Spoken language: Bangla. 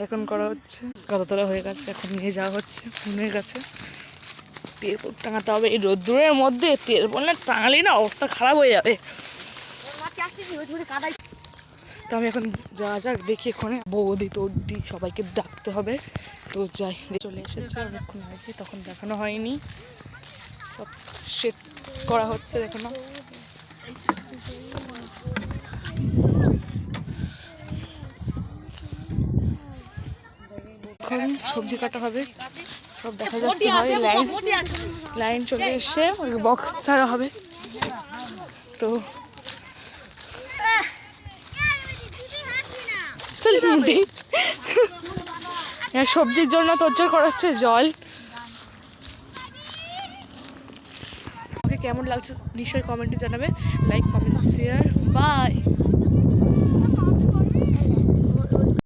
এখন করা হচ্ছে, কততলা হয়ে গেছে, এখন নিয়ে যাওয়া হচ্ছে ফোনের কাছে। তেরপল টাঙাতে হবে এই রোদ্দুরের মধ্যে, তেরপল না টাঙালে না অবস্থা খারাপ হয়ে যাবে। তো আমি এখন যাওয়া যাক, দেখি এখানে বৌদি তৌদি সবাইকে ডাকতে হবে। তো যাই, চলে এসেছে অনেকক্ষণ আগে, তখন দেখানো হয়নি, সব সেট করা হচ্ছে দেখানো। এখন সবজি কাটা হবে, সব দেখা যাচ্ছে হয় লাইন চলে এসে বক্স ছাড়া হবে। তো সবজির জন্য তোরজোর করাচ্ছে জল। আমাকে কেমন লাগছে নিশ্চয়ই কমেন্টে জানাবে, লাইক কমেন্ট শেয়ার, বাই।